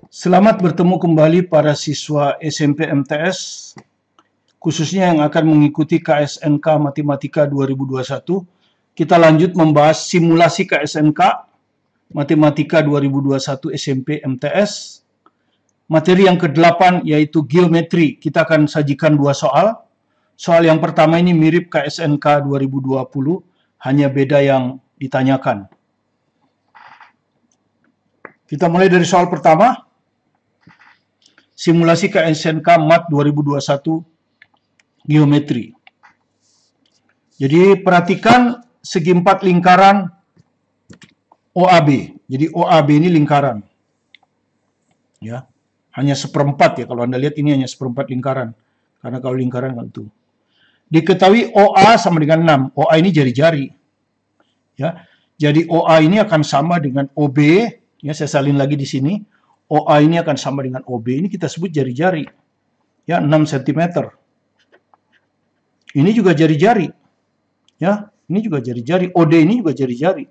Selamat bertemu kembali para siswa SMP MTS, khususnya yang akan mengikuti KSNK Matematika 2021. Kita lanjut membahas simulasi KSNK Matematika 2021 SMP MTS. Materi yang ke-8 yaitu geometri. Kita akan sajikan dua soal. Soal yang pertama ini mirip KSNK 2020, hanya beda yang ditanyakan. Kita mulai dari soal pertama. Simulasi KSNK Mat 2021 geometri. Jadi perhatikan segi 4 lingkaran OAB. Jadi OAB ini lingkaran. Ya. Hanya seperempat ya, kalau Anda lihat ini hanya seperempat lingkaran. Karena kalau lingkaran kan itu. Diketahui OA sama dengan 6. OA ini jari-jari. Ya. Jadi OA ini akan sama dengan OB, ya saya salin lagi di sini. OA ini akan sama dengan OB, ini kita sebut jari-jari. Ya, 6 cm. Ini juga jari-jari. Ya, ini juga jari-jari. OD ini juga jari-jari.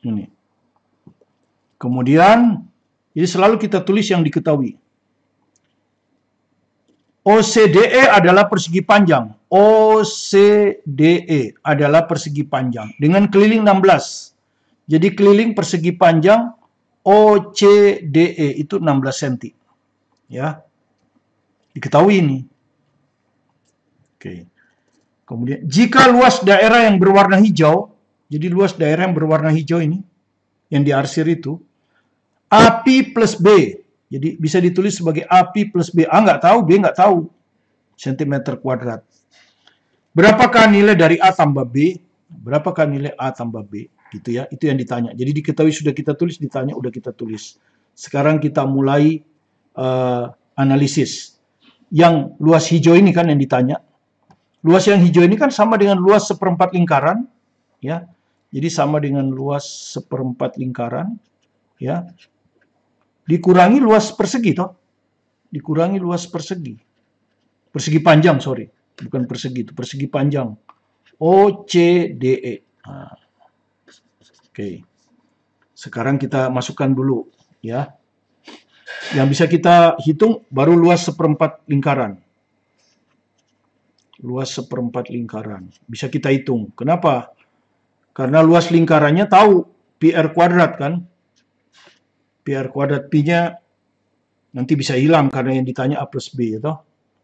Ini. Kemudian, jadi selalu kita tulis yang diketahui. OCDE adalah persegi panjang. OCDE adalah persegi panjang. Dengan keliling 16. Jadi keliling persegi panjang OCDE itu 16 cm. Ya. Diketahui ini. Oke. Kemudian jika luas daerah yang berwarna hijau, jadi luas daerah yang berwarna hijau ini yang diarsir itu AP plus B. Jadi bisa ditulis sebagai AP plus B. A nggak tahu, B nggak tahu. Centimeter kuadrat. Berapakah nilai dari A tambah B? Berapakah nilai A tambah B? Gitu ya, itu yang ditanya. Jadi diketahui sudah kita tulis, ditanya udah kita tulis. Sekarang kita mulai analisis. Yang luas hijau ini kan yang ditanya. Luas yang hijau ini kan sama dengan luas seperempat lingkaran, ya. Jadi sama dengan luas seperempat lingkaran, ya. Dikurangi luas persegi toh. Dikurangi luas persegi. Persegi panjang, sorry. Bukan persegi itu, persegi panjang. OCDE. Nah. Oke, sekarang kita masukkan dulu ya. Yang bisa kita hitung baru luas seperempat lingkaran. Luas seperempat lingkaran bisa kita hitung. Kenapa? Karena luas lingkarannya tahu PR kuadrat kan. PR kuadrat Pi-nya nanti bisa hilang karena yang ditanya A plus B ya.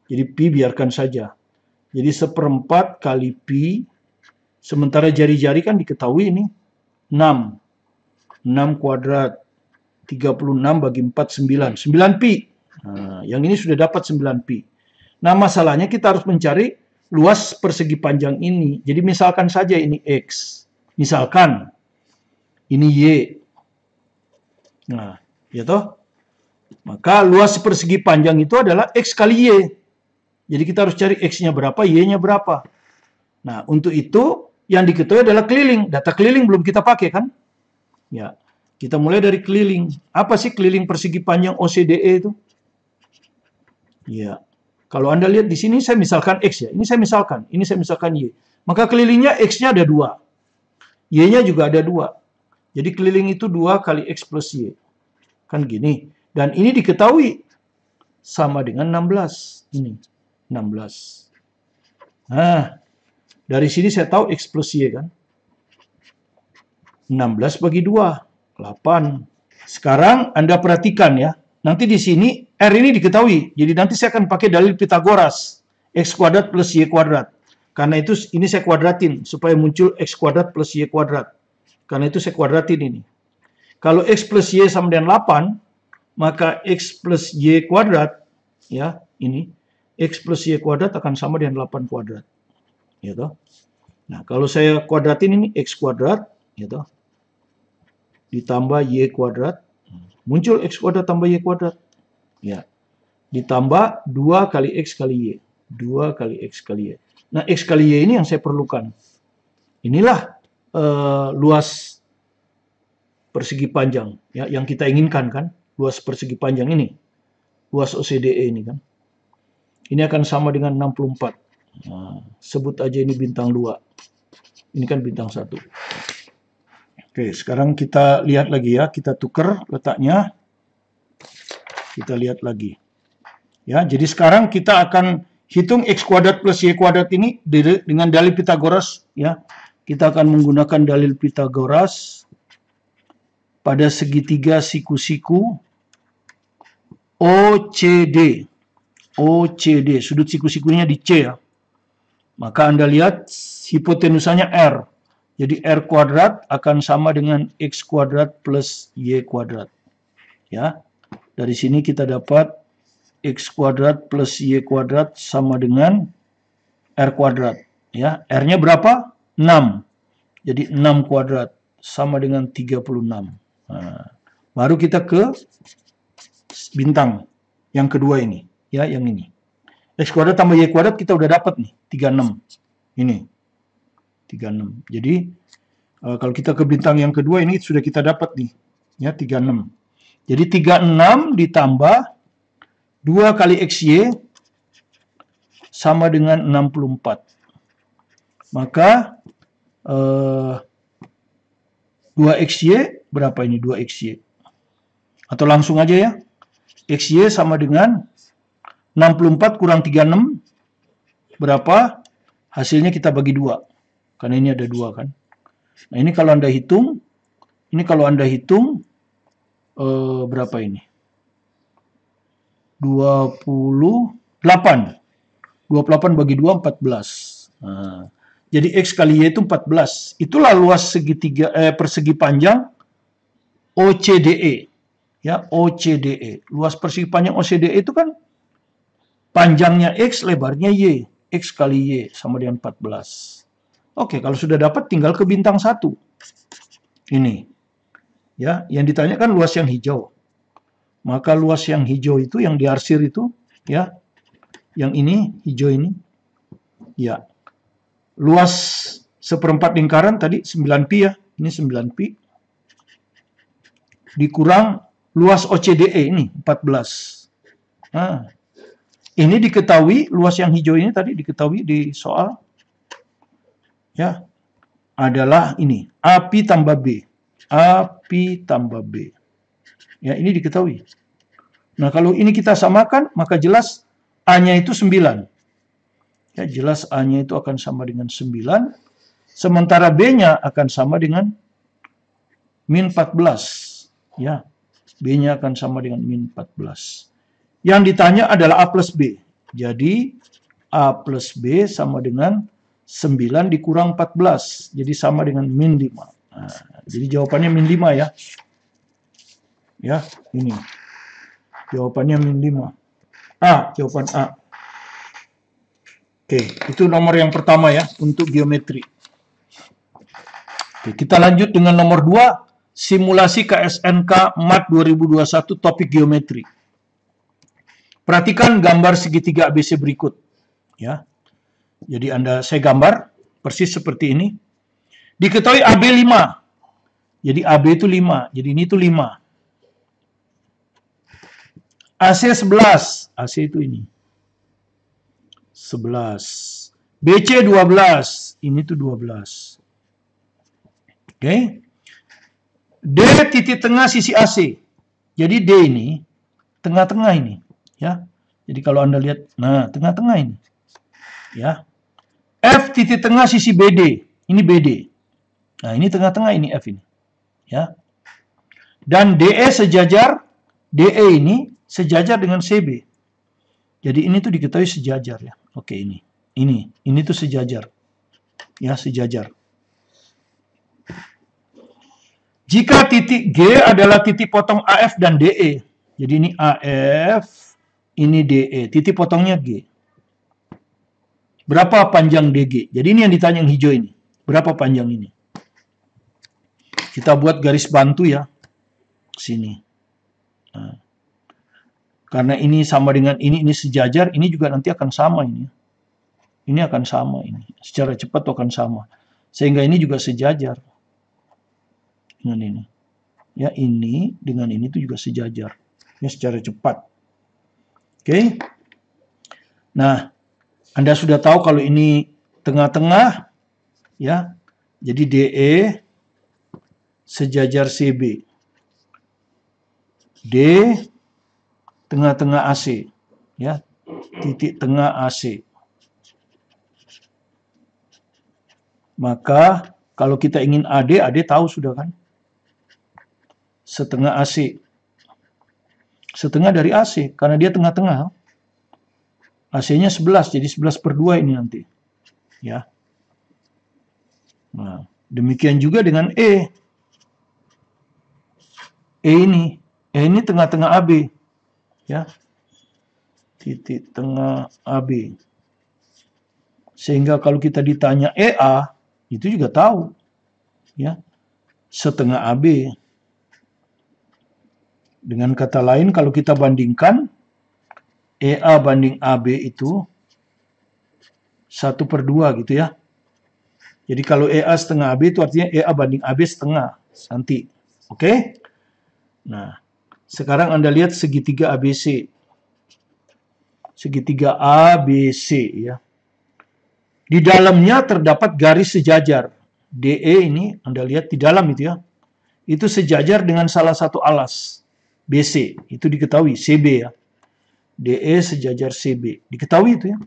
Jadi Pi biarkan saja. Jadi seperempat kali Pi. Sementara jari-jari kan diketahui ini. 6 kuadrat 36 bagi 4 9 pi. Nah, yang ini sudah dapat 9 pi. Nah, masalahnya kita harus mencari luas persegi panjang ini. Jadi misalkan saja ini X. Misalkan ini Y. Nah, ya toh? Maka luas persegi panjang itu adalah X kali Y. Jadi kita harus cari X-nya berapa, Y-nya berapa. Nah, untuk itu yang diketahui adalah keliling. Data keliling belum kita pakai kan? Ya. Kita mulai dari keliling. Apa sih keliling persegi panjang OCDE itu? Ya. Kalau Anda lihat di sini saya misalkan X ya. Ini saya misalkan Y. Maka kelilingnya X-nya ada 2. Y-nya juga ada 2. Jadi keliling itu 2 kali X plus Y. Kan gini. Dan ini diketahui sama dengan 16. Ini 16. Nah, dari sini saya tahu X plus Y kan. 16 bagi 2, 8. Sekarang Anda perhatikan ya. Nanti di sini R ini diketahui. Jadi nanti saya akan pakai dalil Pitagoras. X kuadrat plus Y kuadrat. Karena itu ini saya kuadratin. Supaya muncul X kuadrat plus Y kuadrat. Karena itu saya kuadratin ini. Kalau X plus Y sama dengan 8. Maka X plus Y kuadrat. Ya, ini. X plus Y kuadrat akan sama dengan 8 kuadrat. Ya toh. Nah, kalau saya kuadratin ini X kuadrat, ya toh, ditambah Y kuadrat, muncul X kuadrat tambah Y kuadrat. Ya. Ditambah 2 kali X kali Y. 2 kali X kali Y. Nah, X kali Y ini yang saya perlukan. Inilah luas persegi panjang ya, yang kita inginkan kan. Luas persegi panjang ini. Luas OCDE ini kan. Ini akan sama dengan 64. Nah, sebut aja ini bintang 2. Ini kan bintang 1. Oke, sekarang kita lihat lagi ya. Kita tukar letaknya. Kita lihat lagi. Ya, jadi sekarang kita akan hitung x kuadrat plus y kuadrat ini dengan dalil Pitagoras. Ya, kita akan menggunakan dalil Pitagoras pada segitiga siku-siku OCD. OCD, sudut siku-sikunya di C ya. Maka Anda lihat hipotenusanya R. Jadi R kuadrat akan sama dengan X kuadrat plus Y kuadrat. Ya, dari sini kita dapat X kuadrat plus Y kuadrat sama dengan R kuadrat. Ya, R-nya berapa? 6. Jadi 6 kuadrat sama dengan 36. Nah, baru kita ke bintang yang kedua ini. Ya, yang ini. X kuadrat tambah Y kuadrat kita udah dapat nih, 36. Ini. 36. Jadi, kalau kita ke bintang yang kedua ini sudah kita dapat nih. Ya, 36. Jadi, 36 ditambah 2 kali XY sama dengan 64. Maka, 2XY berapa ini? 2XY. Atau langsung aja ya. XY sama dengan 64 kurang 36 berapa? Hasilnya kita bagi 2. Karena ini ada 2 kan. Nah, ini kalau Anda hitung, berapa ini? 28. 28 bagi 2 14. Nah, jadi X kali Y itu 14. Itulah luas segitiga persegi panjang OCDE. Ya, OCDE. Luas persegi panjang OCDE itu kan panjangnya X, lebarnya Y. X kali Y sama dengan 14. Oke, kalau sudah dapat tinggal ke bintang 1. Ini. Ya, yang ditanyakan luas yang hijau. Maka luas yang hijau itu, yang diarsir itu, ya. Yang ini, hijau ini. Ya. Luas seperempat lingkaran tadi 9pi ya. Ini 9pi. Dikurang luas OCDE ini 14. Nah, ini diketahui, luas yang hijau ini tadi diketahui di soal. Ya, adalah ini, AP tambah B. AP tambah B. Ya, ini diketahui. Nah, kalau ini kita samakan, maka jelas A-nya itu 9. Ya, jelas A-nya itu akan sama dengan 9. Sementara B-nya akan sama dengan min 14. Ya, B-nya akan sama dengan min 14. Yang ditanya adalah A plus B. Jadi, A plus B sama dengan 9 dikurang 14. Jadi, sama dengan min 5. Nah, jadi, jawabannya min 5 ya. Ya, ini. Jawabannya min 5. A, jawaban A. Oke, itu nomor yang pertama ya, untuk geometri. Oke, kita lanjut dengan nomor 2. Simulasi KSNK MAT 2021 topik geometri. Perhatikan gambar segitiga ABC berikut. Ya. Jadi saya gambar persis seperti ini. Diketahui AB 5. Jadi AB itu 5. Jadi ini itu 5. AC 11. AC itu ini. 11. BC 12. Ini tuh 12. Oke. D titik tengah sisi AC. Jadi D ini tengah-tengah ini. Ya, jadi kalau Anda lihat, nah tengah-tengah ini, ya. F titik tengah sisi BD, ini BD. Nah ini tengah-tengah ini F ini, ya. Dan DE sejajar, DE ini sejajar dengan CB. Jadi ini tuh diketahui sejajar ya. Oke ini tuh sejajar, ya sejajar. Jika titik G adalah titik potong AF dan DE, jadi ini AF. Ini DE, titik potongnya G. Berapa panjang DG? Jadi ini yang ditanya yang hijau ini. Berapa panjang ini? Kita buat garis bantu ya. Sini. Nah. Karena ini sama dengan ini sejajar, ini juga nanti akan sama ini. Ini akan sama ini. Secara cepat akan sama. Sehingga ini juga sejajar. Dengan ini. Ya ini dengan ini itu juga sejajar. Ya secara cepat. Oke. Nah, Anda sudah tahu kalau ini tengah-tengah, ya. Jadi DE sejajar CB. D tengah-tengah AC, ya, titik tengah AC. Maka kalau kita ingin AD tahu sudah kan? Setengah AC. Setengah dari AC, karena dia tengah-tengah. AC-nya 11, jadi 11/2 ini nanti. Ya. Nah, demikian juga dengan E. E ini tengah-tengah AB. Ya. Titik tengah AB. Sehingga kalau kita ditanya EA, itu juga tahu. Ya. Setengah AB. Dengan kata lain, kalau kita bandingkan, EA banding AB itu 1/2 gitu ya. Jadi kalau EA setengah AB itu artinya EA banding AB setengah nanti. Oke? Nah, sekarang Anda lihat segitiga ABC. Segitiga ABC ya. Di dalamnya terdapat garis sejajar. DE ini Anda lihat di dalam itu ya. Itu sejajar dengan salah satu alas. BC, itu diketahui, CB ya. DE sejajar CB, diketahui itu ya.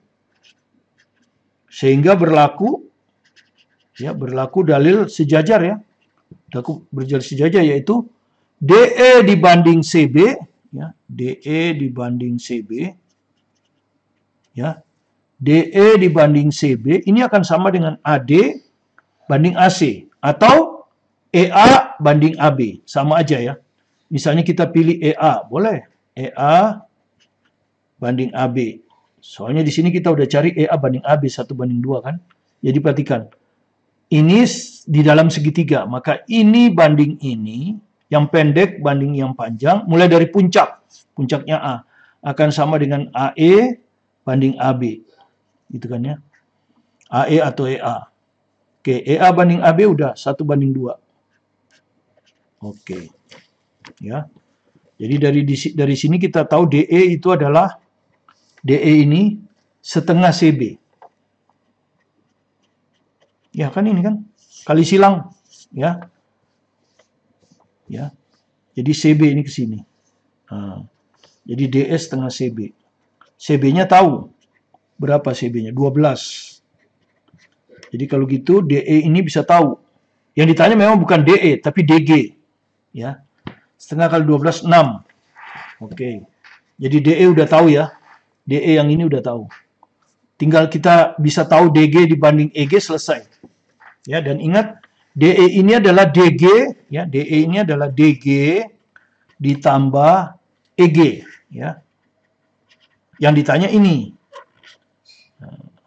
Sehingga berlaku dalil sejajar ya. Berlaku berjalan sejajar yaitu DE dibanding CB ya, DE dibanding CB ya. DE dibanding CB ini akan sama dengan AD banding AC atau EA banding AB, sama aja ya. Misalnya kita pilih EA, boleh. EA banding AB. Soalnya di sini kita udah cari EA banding AB 1/2 kan. Jadi perhatikan. Ini di dalam segitiga, maka ini banding ini, yang pendek banding yang panjang, mulai dari puncaknya A, akan sama dengan AE banding AB. Gitu kan ya. AE atau EA. Oke, EA banding AB udah 1/2. Oke. Ya. Jadi dari sini kita tahu DE itu adalah DE ini setengah CB. Ya kan ini kan kali silang ya. Ya. Jadi CB ini ke sini. Nah, jadi DE setengah CB. CB-nya tahu berapa CB-nya? 12. Jadi kalau gitu DE ini bisa tahu. Yang ditanya memang bukan DE tapi DG. Ya. Setengah kali 12, 6. Oke. Jadi DE udah tahu ya. DE yang ini udah tahu. Tinggal kita bisa tahu DG dibanding EG, selesai. Ya, dan ingat DE ini adalah DG, ya. DE ini adalah DG ditambah EG, ya. Yang ditanya ini.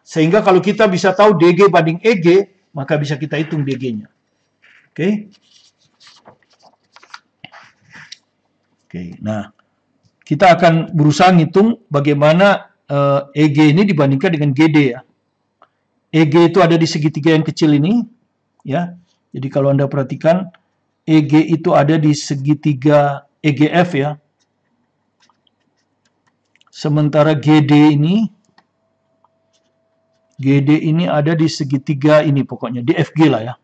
Sehingga kalau kita bisa tahu DG banding EG, maka bisa kita hitung DG-nya. Oke. Oke, nah kita akan berusaha ngitung bagaimana EG ini dibandingkan dengan GD ya. EG itu ada di segitiga yang kecil ini, ya. Jadi kalau Anda perhatikan, EG itu ada di segitiga EGF ya. Sementara GD ini ada di segitiga ini pokoknya, DFG lah ya.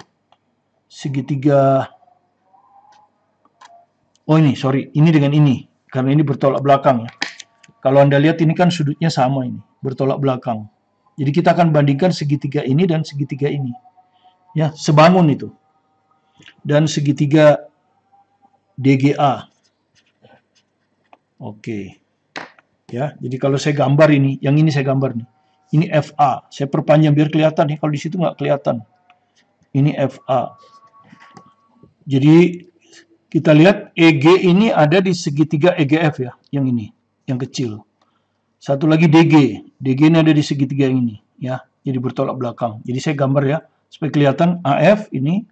Segitiga. Oh ini, sorry, ini dengan ini. Karena ini bertolak belakang ya. Kalau Anda lihat ini kan sudutnya sama ini, bertolak belakang. Jadi kita akan bandingkan segitiga ini dan segitiga ini. Ya, sebangun itu. Dan segitiga DGA. Oke. Ya, jadi kalau saya gambar ini, yang ini saya gambar nih. Ini FA. Saya perpanjang biar kelihatan nih, kalau di situ nggak kelihatan. Ini FA. Jadi kita lihat EG ini ada di segitiga EGF ya, yang ini, yang kecil. Satu lagi DG. DG ini ada di segitiga yang ini, ya. Jadi bertolak belakang. Jadi saya gambar ya, supaya kelihatan AF ini.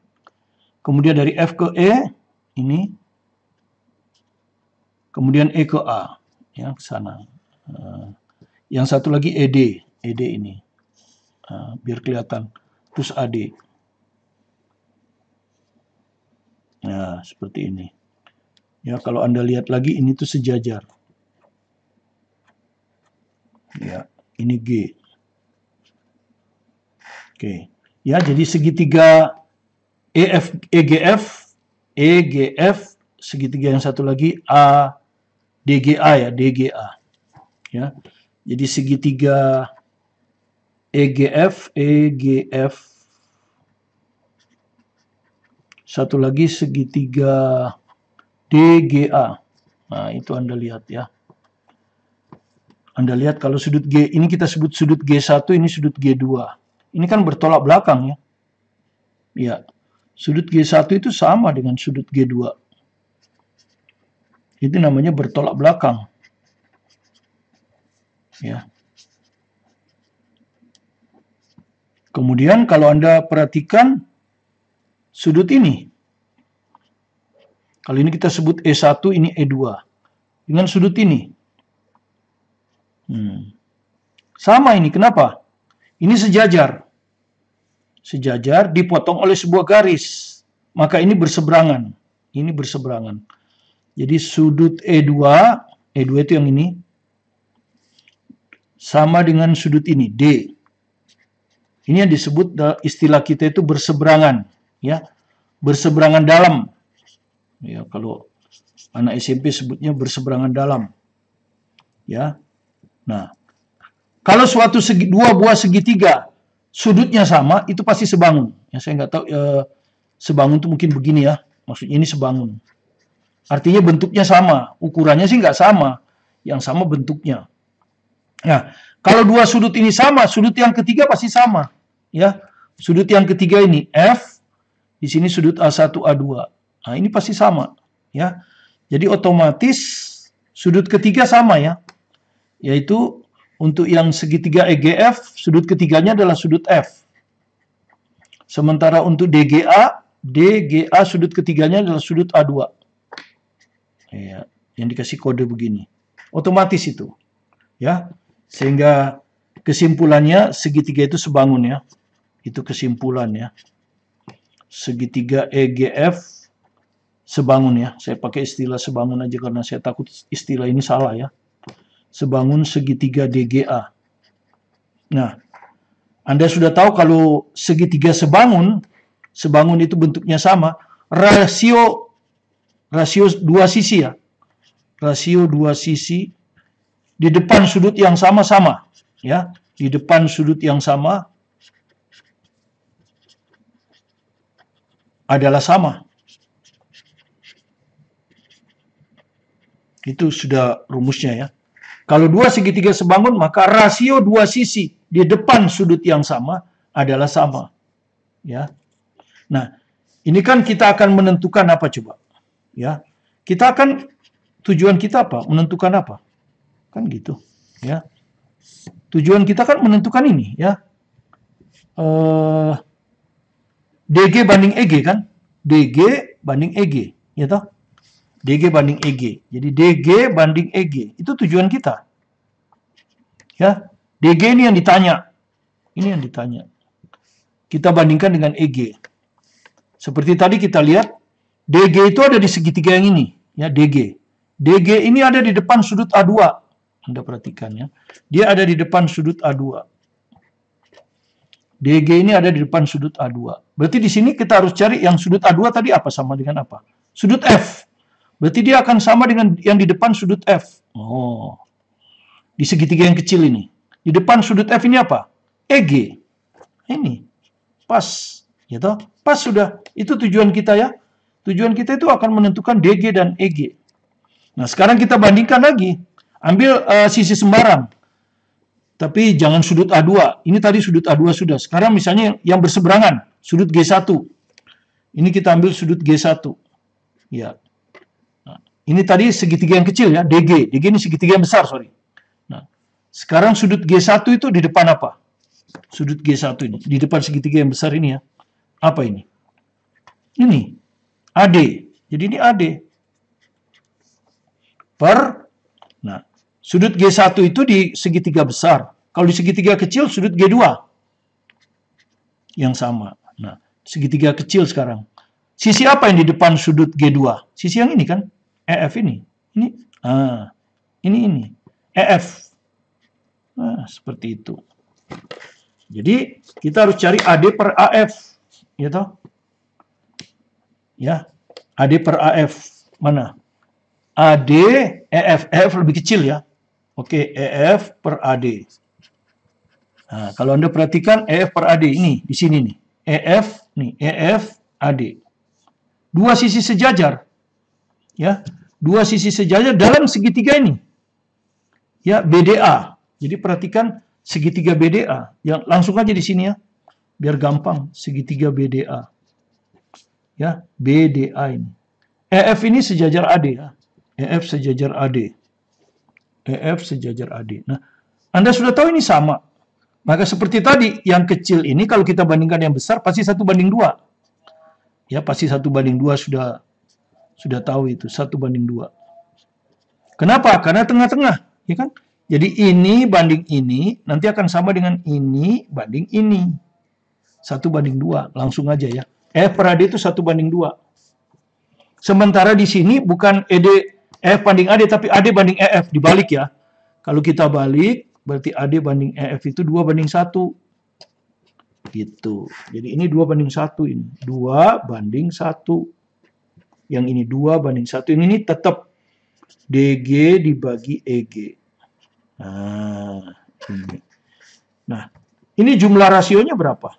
Kemudian dari F ke E ini. Kemudian E ke A, ya, ke sana. Yang satu lagi ED, ED ini. Biar kelihatan. Terus AD. Nah, seperti ini. Ya, kalau Anda lihat lagi, ini tuh sejajar. Ya, ini G. Oke. Ya, jadi segitiga EGF, segitiga yang satu lagi A, DGA ya, DGA. Ya. Jadi segitiga EGF, satu lagi segitiga DGA. Nah, itu Anda lihat ya. Anda lihat kalau sudut G, ini kita sebut sudut G1, ini sudut G2. Ini kan bertolak belakang ya. Ya, sudut G1 itu sama dengan sudut G2. Itu namanya bertolak belakang. Ya. Kemudian kalau Anda perhatikan sudut ini. Kalau ini kita sebut E1, ini E2. Dengan sudut ini. Sama ini, kenapa? Ini sejajar. Sejajar dipotong oleh sebuah garis. Maka ini berseberangan. Ini berseberangan. Jadi sudut E2 itu yang ini, sama dengan sudut ini, D. Ini yang disebut istilah kita itu berseberangan. Ya, berseberangan dalam. Ya, kalau anak SMP sebutnya berseberangan dalam. Ya. Nah, kalau suatu dua buah segitiga sudutnya sama, itu pasti sebangun. Ya, saya nggak tahu sebangun itu mungkin begini ya. Maksudnya ini sebangun. Artinya bentuknya sama, ukurannya sih nggak sama. Yang sama bentuknya. Nah, kalau dua sudut ini sama, sudut yang ketiga pasti sama. Ya, sudut yang ketiga ini F, di sini sudut A1, A2. Nah, ini pasti sama. Ya, jadi otomatis sudut ketiga sama ya. Yaitu untuk yang segitiga EGF, sudut ketiganya adalah sudut F. Sementara untuk DGA sudut ketiganya adalah sudut A2. Ya, yang dikasih kode begini. Otomatis itu. Ya, sehingga kesimpulannya segitiga itu sebangun ya. Itu kesimpulan ya. Segitiga EGF sebangun ya. Saya pakai istilah sebangun aja karena saya takut istilah ini salah ya. Sebangun segitiga DGA. Nah, Anda sudah tahu kalau segitiga sebangun itu bentuknya sama, rasio dua sisi ya. Rasio dua sisi di depan sudut yang sama-sama ya. Di depan sudut yang sama adalah sama. Itu sudah rumusnya ya. Kalau dua segitiga sebangun, maka rasio dua sisi di depan sudut yang sama adalah sama. Ya. Nah, ini kan kita akan menentukan apa coba? Ya. Kita akan tujuan kita apa? Menentukan apa? Kan gitu, ya. Tujuan kita kan menentukan ini, ya. DG banding EG kan? DG banding EG, ya toh? DG banding EG. Jadi DG banding EG. Itu tujuan kita. Ya. DG ini yang ditanya. Ini yang ditanya. Kita bandingkan dengan EG. Seperti tadi kita lihat, DG itu ada di segitiga yang ini. Ya, DG. DG ini ada di depan sudut A2. Anda perhatikan ya. Dia ada di depan sudut A2. DG ini ada di depan sudut A2. Berarti di sini kita harus cari yang sudut A2 tadi apa, sama dengan apa? Sudut F. Berarti dia akan sama dengan yang di depan sudut F. Oh. Di segitiga yang kecil ini. Di depan sudut F ini apa? EG. Ini. Pas. Ya toh? Pas sudah. Itu tujuan kita ya. Tujuan kita itu akan menentukan DG dan EG. Nah, sekarang kita bandingkan lagi. Ambil sisi sembarang. Tapi jangan sudut A2. Ini tadi sudut A2 sudah. Sekarang misalnya yang berseberangan. Sudut G1. Ini kita ambil sudut G1. Ya. Nah, ini tadi segitiga yang kecil ya. DG. DG ini segitiga yang besar, sorry. Nah, sekarang sudut G1 itu di depan apa? Sudut G1 ini. Di depan segitiga yang besar ini ya. Apa ini? Ini. AD. Jadi ini AD. Nah, sudut G1 itu di segitiga besar. Kalau di segitiga kecil, sudut G2. Yang sama. Nah, segitiga kecil sekarang. Sisi apa yang di depan sudut G2? Sisi yang ini kan? EF ini. Ini. Ini. EF. Nah, seperti itu. Jadi, kita harus cari AD per AF. Ya toh? Ya. AD per AF. Mana? AD, EF lebih kecil ya. Oke, EF per AD. Nah, kalau Anda perhatikan EF per AD ini, di sini nih. EF, AD. Dua sisi sejajar. Ya, dua sisi sejajar dalam segitiga ini. Ya, BDA. Jadi perhatikan segitiga BDA. Yang langsung aja di sini ya. Biar gampang, segitiga BDA. Ya, BDA ini. EF ini sejajar AD ya. EF sejajar AD. EF sejajar AD. Nah, Anda sudah tahu ini sama. Maka seperti tadi, yang kecil ini kalau kita bandingkan yang besar pasti 1:2. Ya, pasti 1:2 sudah tahu itu, 1:2. Kenapa? Karena tengah-tengah, ya kan? Jadi ini banding ini nanti akan sama dengan ini banding ini. 1:2, langsung aja ya. EF per AD itu 1:2. Sementara di sini bukan EF banding AD, tapi AD banding EF, dibalik ya. Kalau kita balik, berarti AD banding EF itu 2:1. Gitu. Jadi ini 2:1 ini. 2:1. Yang ini 2:1. Ini tetap DG dibagi EG. Nah, ini. Nah, ini jumlah rasionya berapa?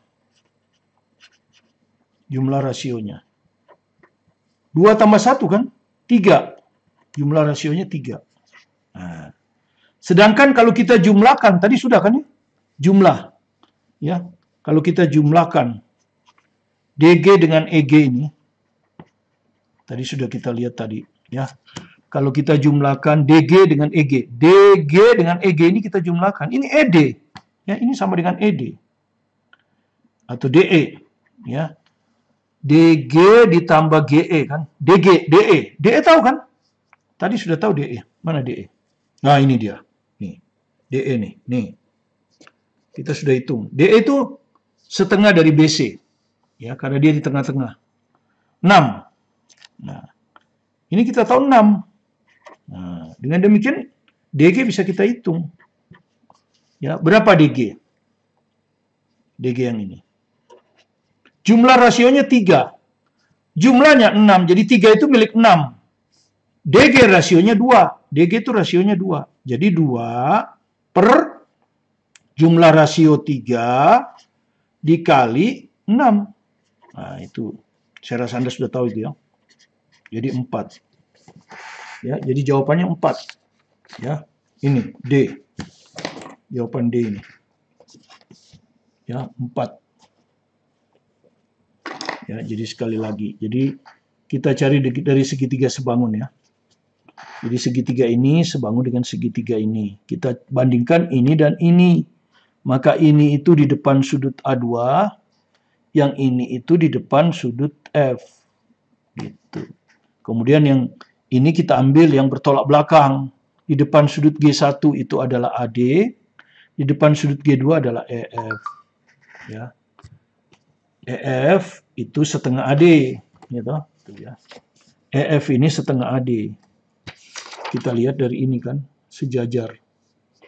Jumlah rasionya. 2 tambah 1 kan? 3. Jumlah rasionya 3. Nah, sedangkan kalau kita jumlahkan, tadi sudah kan ya? Jumlah. Ya, kalau kita jumlahkan DG dengan EG ini, tadi sudah kita lihat tadi. Ya, kalau kita jumlahkan DG dengan EG. DG dengan EG ini kita jumlahkan. Ini ED. Ya, ini sama dengan ED. Atau DE. Ya. DG ditambah GE kan. DE. DE tahu kan? Tadi sudah tahu DE. Mana DE? Nah, ini dia. Nih. DE nih. Nih. Kita sudah hitung. DE itu setengah dari BC. Ya, karena dia di tengah-tengah. 6. Nah, ini kita tahu 6. Nah, dengan demikian DG bisa kita hitung. Ya, berapa DG? DG yang ini. Jumlah rasionya 3. Jumlahnya 6, jadi 3 itu milik 6. DG rasionya 2. DG itu rasionya 2. Jadi 2 per jumlah rasio 3 dikali 6. Nah, itu. Saya rasa Anda sudah tahu itu ya. Jadi 4. Ya, jadi jawabannya 4. Ya, ini D. Jawaban D ini. Ya, 4. Ya, jadi sekali lagi. Jadi kita cari dari segitiga sebangun ya. Jadi segitiga ini sebangun dengan segitiga ini. Kita bandingkan ini dan ini. Maka ini itu di depan sudut A2, yang ini itu di depan sudut F. Gitu. Kemudian yang ini kita ambil yang bertolak belakang. Di depan sudut G1 itu adalah AD, di depan sudut G2 adalah EF. Ya. EF itu setengah AD, gitu. Ya. EF ini setengah AD. Kita lihat dari ini kan, sejajar.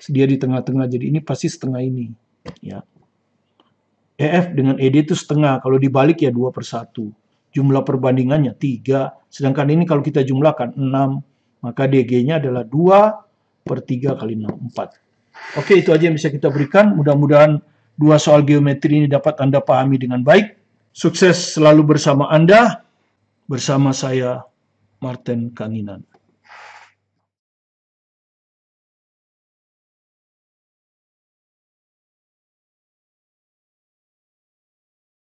Dia di tengah-tengah, jadi ini pasti setengah ini. Ya. EF dengan ED itu setengah, kalau dibalik ya 2/1. Jumlah perbandingannya 3, sedangkan ini kalau kita jumlahkan 6, maka DG-nya adalah 2/3 kali 6, 4. Oke, itu aja yang bisa kita berikan. Mudah-mudahan 2 soal geometri ini dapat Anda pahami dengan baik. Sukses selalu bersama Anda, bersama saya, Martin Kanginan.